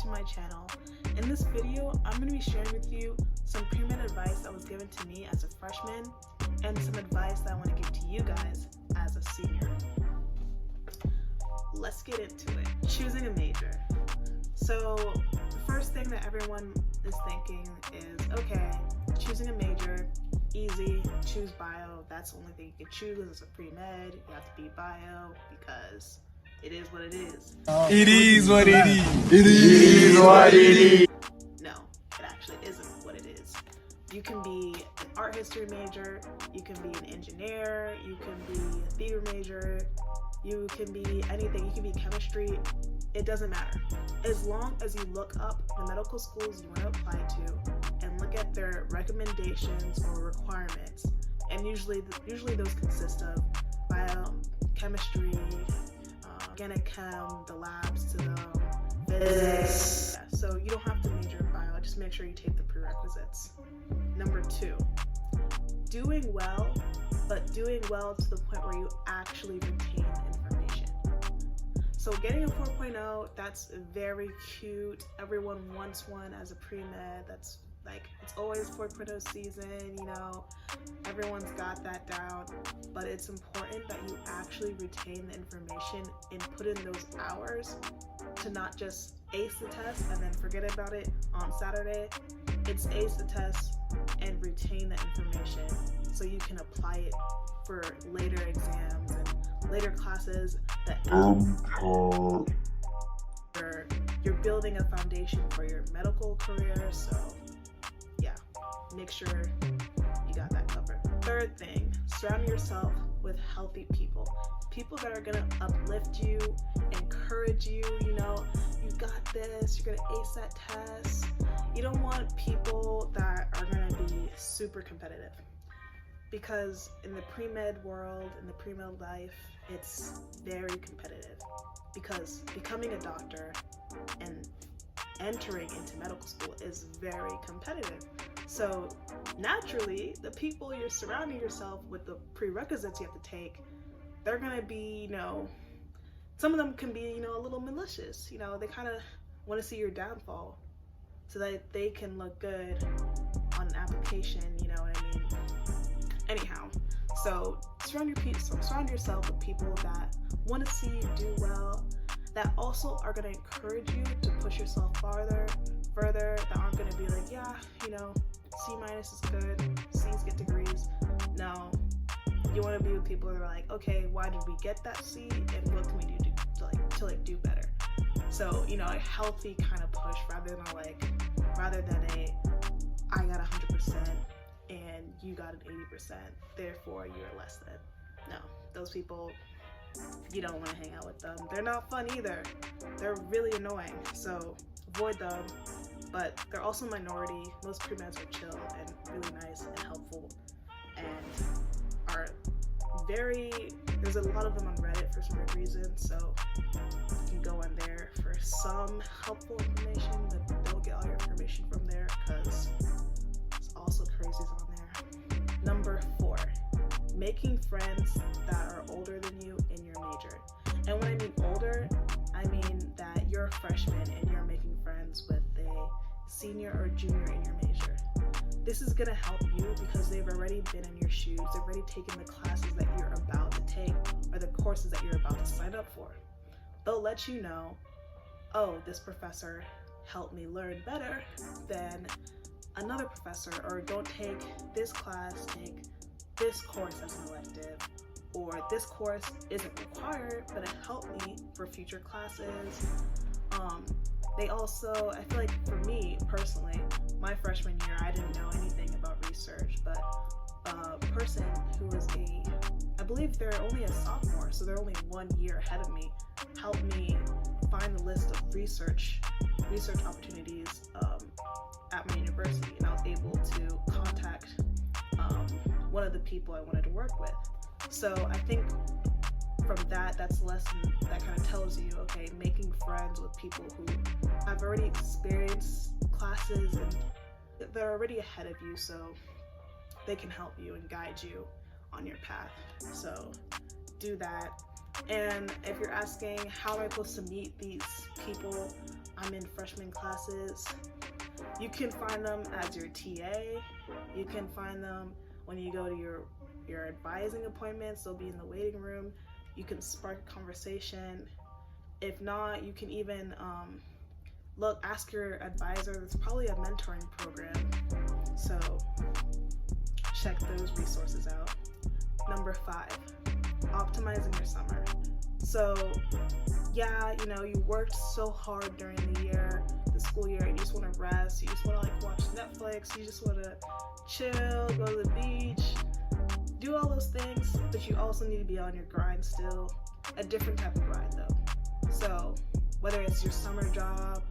to my channel. In this video, I'm going to be sharing with you some pre-med advice that was given to me as a freshman and some advice that I want to give to you guys as a senior. Let's get into it. Choosing a major. So the first thing that everyone is thinking is, okay, choosing a major, easy, choose bio. That's the only thing you can choose as a pre-med. You have to be bio because it is what it is. It is what it is. It is what it is. No, it actually isn't what it is. You can be an art history major, you can be an engineer, you can be a theater major, you can be anything, you can be chemistry. It doesn't matter. As long as you look up the medical schools you want to apply to and look at their recommendations or requirements, and usually those consist of biochemistry, organic chem, the labs to the physics. Yeah, so you don't have to major in bio, just make sure you take the prerequisites. Number 2, doing well, but doing well to the point where you actually retain information. So getting a 4.0, that's very cute. Everyone wants one as a pre-med. That's like, it's always 4.0 season, you know, everyone's got that down, but it's important that you actually retain the information and put in those hours to not just ace the test and then forget about it on Saturday. It's ace the test and retain the information so you can apply it for later exams and later classes that you're building a foundation for your medical career. So yeah, make sure you got that covered. Third thing, surround yourself with healthy people. People that are gonna uplift you, encourage you, you know, you got this, you're gonna ace that test. You don't want people that are gonna be super competitive, because in the pre-med world, in the pre-med life, it's very competitive, because becoming a doctor and entering into medical school is very competitive. So naturally, the people you're surrounding yourself with, the prerequisites you have to take, they're gonna be, you know, some of them can be, you know, a little malicious. You know, they kind of want to see your downfall so that they can look good on an application, you know what I mean? Anyhow, so surround yourself with people that want to see you do well, that also are going to encourage you to push yourself further, that aren't going to be like, yeah, you know, C- is good, C's get degrees. No, you want to be with people that are like, okay, why did we get that C and what can we do to do better? So, you know, a healthy kind of push rather than a I got 100% and you got an 80%, therefore you're less than. No, those people, you don't want to hang out with them. They're not fun either. They're really annoying, so avoid them. But they're also a minority. Most pre-meds are chill and really nice and helpful, and are there's a lot of them on Reddit for some weird reason, so you can go on there for some helpful information, but don't get all your information from there because there's also crazies on there. Number 4, making friends that are older than you in your major. And when I mean older, I mean that you're a freshman and you're making friends with a senior or junior in your major. This is going to help you because they've already been in your shoes. They've already taken the classes that you're about to take or the courses that you're about to sign up for. They'll let you know, oh, this professor helped me learn better than another professor, or don't take this class, take this course as an elective, or this course isn't required, but it helped me for future classes. They also, I feel like for me personally, my freshman year, I didn't know anything about research, but a person who was I believe they're only a sophomore, so they're only 1 year ahead of me, helped me find the list of research opportunities at my university, and I was able to contact one of the people I wanted to work with. So I think from that's a lesson that kind of tells you, okay, making friends with people who have already experienced classes and they're already ahead of you, so they can help you and guide you on your path. So do that. And if you're asking how am I supposed to meet these people, I'm in freshman classes. You can find them as your TA. You can find them when you go to your advising appointments. They'll be in the waiting room. You can spark a conversation. If not, you can even ask your advisor. There's probably a mentoring program. So check those resources out. Number 5, optimizing your summer. So yeah, you worked so hard during the school year, and you just want to rest, you just want to watch Netflix, you just want to chill, go to the beach, do all those things, but you also need to be on your grind still, a different type of grind though. So whether it's your summer job,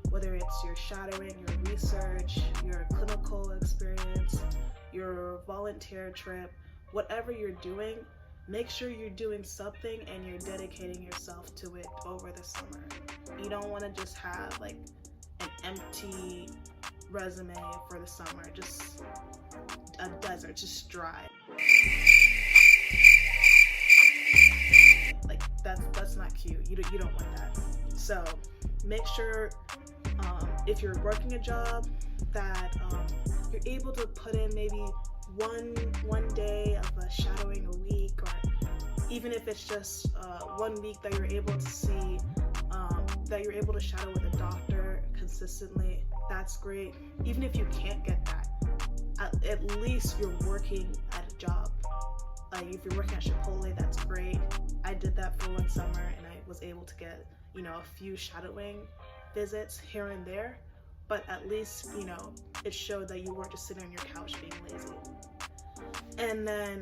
whether it's your shadowing, your research, your clinical experience, your volunteer trip, whatever you're doing, make sure you're doing something and you're dedicating yourself to it over the summer. You don't want to just have an empty resume for the summer, just a desert, just dry. That's not cute. You don't want that. So make sure if you're working a job that you're able to put in maybe one day of a shadowing a week, or even if it's just 1 week that you're able to see, that you're able to shadow with a doctor consistently, that's great. Even if you can't get that, at least you're working at a job. If you're working at Chipotle, that's great. I did that for one summer and I was able to get a few shadowing visits here and there, but at least it showed that you weren't just sitting on your couch being lazy. And then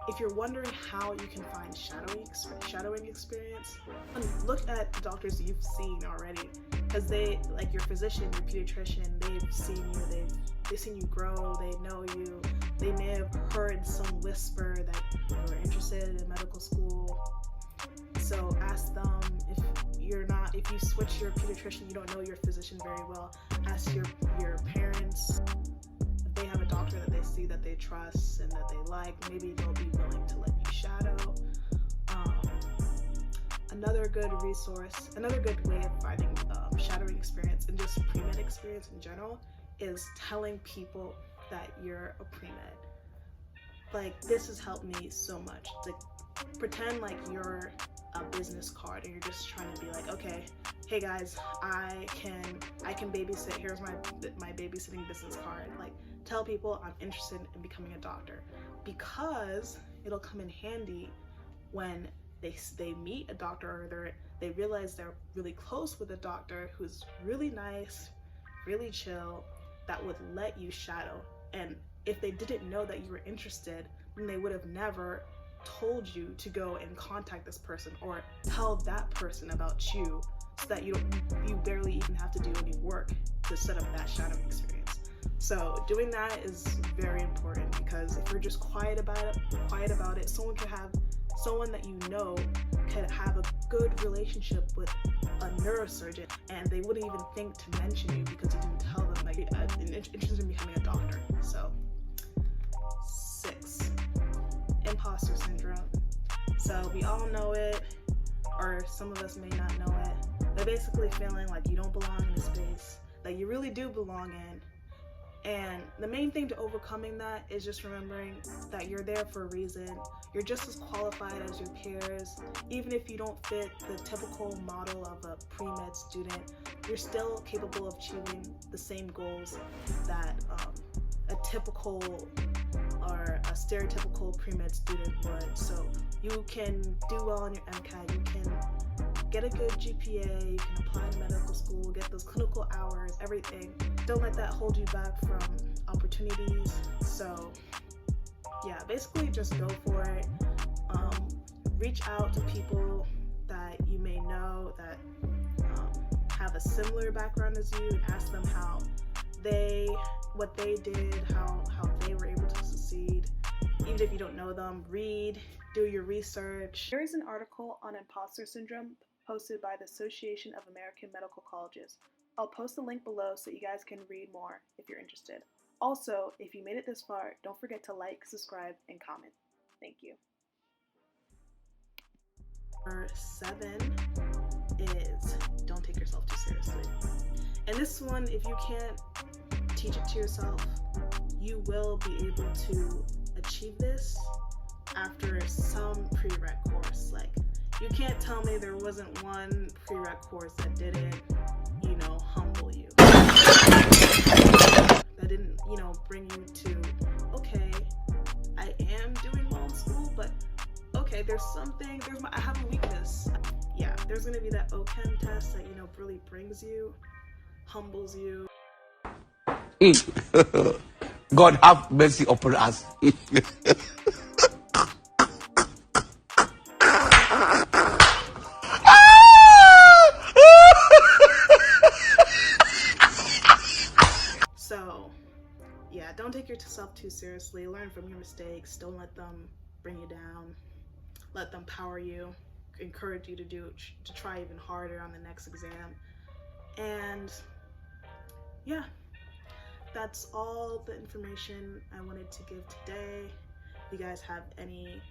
if you're wondering how you can find shadowing experience, look at the doctors you've seen already, because they, like your physician, your pediatrician, they've seen you, they've seen you grow, they know you, they may have heard some whisper that you're interested in medical school. So ask them. If you switch your pediatrician, you don't know your physician very well, ask your parents. If they have a doctor that they see that they trust and that they like, maybe they'll be willing to let you shadow. Another good resource, another good way of finding shadowing experience and just pre-med experience in general is telling people that you're a pre-med. This has helped me so much. Pretend like you're a business card and you're just trying to be okay, hey guys, I can babysit. Here's my babysitting business card. Tell people I'm interested in becoming a doctor, because it'll come in handy when they meet a doctor, or they realize they're really close with a doctor who's really nice, really chill, that would let you shadow. And if they didn't know that you were interested, then they would have never told you to go and contact this person or tell that person about you, so that you barely even have to do any work to set up that shadowing experience. So doing that is very important, because if you're just quiet about it, someone that could have a good relationship with a neurosurgeon, and they wouldn't even think to mention you because you didn't tell them that you're interested in becoming a doctor. So 6, imposter syndrome. So we all know it, or some of us may not know it. They're basically feeling like you don't belong in a space that you really do belong in. And the main thing to overcoming that is just remembering that you're there for a reason. You're just as qualified as your peers. Even if you don't fit the typical model of a pre-med student, you're still capable of achieving the same goals that a typical or a stereotypical pre-med student would. So you can do well on your MCAT, you can get a good GPA, you can apply to medical school, get those clinical hours, everything. Don't let that hold you back from opportunities. So yeah, basically just go for it. Reach out to people that you may know that have a similar background as you, and ask them what they did, how they were able to succeed. Even if you don't know them, read, do your research. There is an article on imposter syndrome posted by the Association of American Medical Colleges. I'll post the link below so you guys can read more if you're interested. Also, if you made it this far, don't forget to like, subscribe, and comment. Thank you. Number 7, is don't take yourself too seriously. And this one, if you can't teach it to yourself, you will be able to achieve this after some prereq course. Like, you can't tell me there wasn't one prereq course that didn't, humble you. That didn't, bring you to, okay, I am doing well in school, but okay, I have a weakness. Yeah, there's gonna be that OChem test that, really brings you, humbles you. God have mercy upon us. So, yeah, don't take yourself too seriously. Learn from your mistakes. Don't let them bring you down. Let them power you. Encourage you to try even harder on the next exam. And yeah, that's all the information I wanted to give today. If you guys have any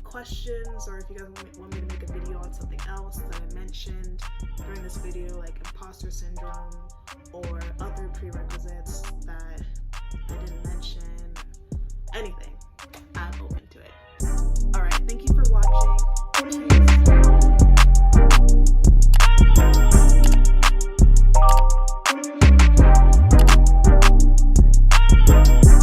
questions, or if you guys want me to make a video on something else that I mentioned during this video, like imposter syndrome or other prerequisites that I didn't mention, anything,